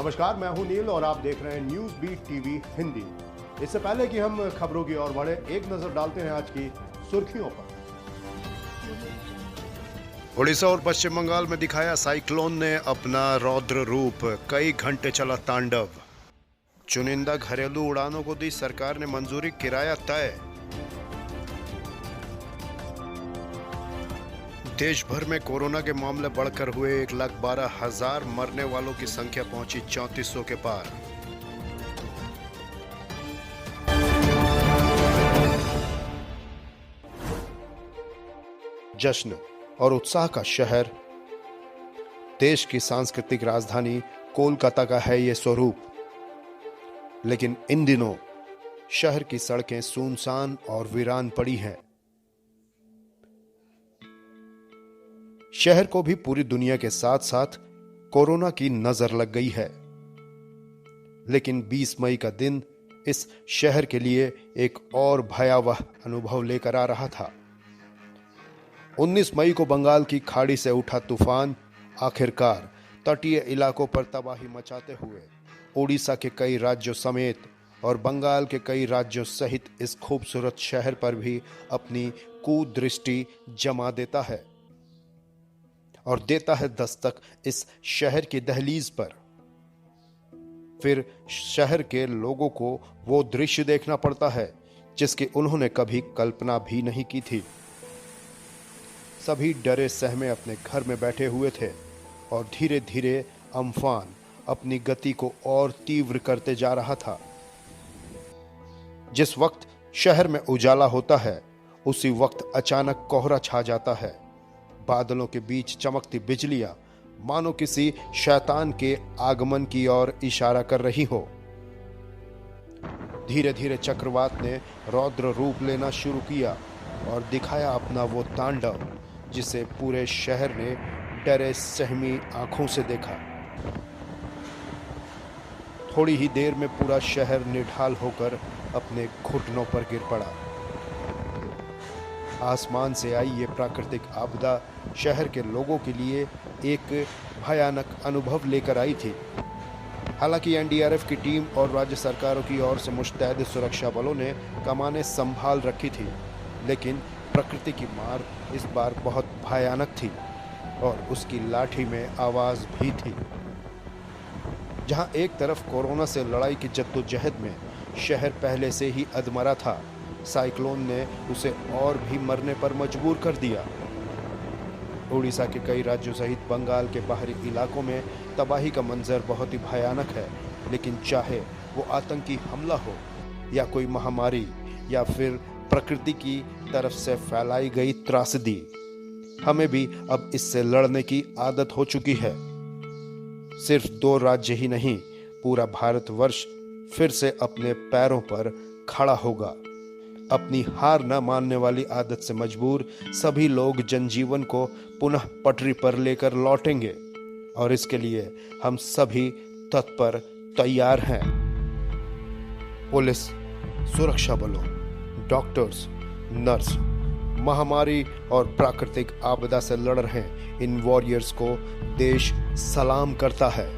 नमस्कार, मैं हूं नील और आप देख रहे हैं न्यूज बीट टीवी हिंदी। इससे पहले कि हम खबरों की ओर बढ़े, एक नजर डालते हैं आज की सुर्खियों पर। उड़ीसा और पश्चिम बंगाल में दिखाया साइक्लोन ने अपना रौद्र रूप, कई घंटे चला तांडव। चुनिंदा घरेलू उड़ानों को दी सरकार ने मंजूरी, किराया तय। देश भर में कोरोना के मामले बढ़कर हुए 1,12,000, मरने वालों की संख्या पहुंची 3400 के पार। जश्न और उत्साह का शहर, देश की सांस्कृतिक राजधानी कोलकाता का है ये स्वरूप। लेकिन इन दिनों शहर की सड़कें सुनसान और वीरान पड़ी हैं। शहर को भी पूरी दुनिया के साथ साथ कोरोना की नजर लग गई है। लेकिन 20 मई का दिन इस शहर के लिए एक और भयावह अनुभव लेकर आ रहा था। 19 मई को बंगाल की खाड़ी से उठा तूफान आखिरकार तटीय इलाकों पर तबाही मचाते हुए ओडिशा के कई राज्यों समेत और बंगाल के कई राज्यों सहित इस खूबसूरत शहर पर भी अपनी कुदृष्टि जमा देता है और देता है दस्तक इस शहर की दहलीज पर। फिर शहर के लोगों को वो दृश्य देखना पड़ता है जिसकी उन्होंने कभी कल्पना भी नहीं की थी। सभी डरे सहमे अपने घर में बैठे हुए थे और धीरे धीरे अम्फान अपनी गति को और तीव्र करते जा रहा था। जिस वक्त शहर में उजाला होता है, उसी वक्त अचानक कोहरा छा जाता है। बादलों के बीच चमकती बिजलियां मानो किसी शैतान के आगमन की ओर इशारा कर रही हो। धीरे धीरे चक्रवात ने रौद्र रूप लेना शुरू किया और दिखाया अपना वो तांडव जिसे पूरे शहर ने डरे सहमी आंखों से देखा। थोड़ी ही देर में पूरा शहर निढाल होकर अपने घुटनों पर गिर पड़ा। आसमान से आई ये प्राकृतिक आपदा शहर के लोगों के लिए एक भयानक अनुभव लेकर आई थी। हालांकि एनडीआरएफ की टीम और राज्य सरकारों की ओर से मुस्तैद सुरक्षा बलों ने कमानें संभाल रखी थी, लेकिन प्रकृति की मार इस बार बहुत भयानक थी और उसकी लाठी में आवाज भी थी। जहां एक तरफ कोरोना से लड़ाई की जद्दोजहद में शहर पहले से ही अधमरा था, साइक्लोन ने उसे और भी मरने पर मजबूर कर दिया। उड़ीसा के कई राज्यों सहित बंगाल के बाहरी इलाकों में तबाही का मंजर बहुत ही भयानक है। लेकिन चाहे वो आतंकी हमला हो या कोई महामारी या फिर प्रकृति की तरफ से फैलाई गई त्रासदी, हमें भी अब इससे लड़ने की आदत हो चुकी है। सिर्फ 2 राज्य ही नहीं, पूरा भारतवर्ष फिर से अपने पैरों पर खड़ा होगा। अपनी हार न मानने वाली आदत से मजबूर सभी लोग जनजीवन को पुनः पटरी पर लेकर लौटेंगे और इसके लिए हम सभी तत्पर तैयार हैं। पुलिस, सुरक्षा बलों, डॉक्टर्स, नर्स, महामारी और प्राकृतिक आपदा से लड़ रहे इन वॉरियर्स को देश सलाम करता है।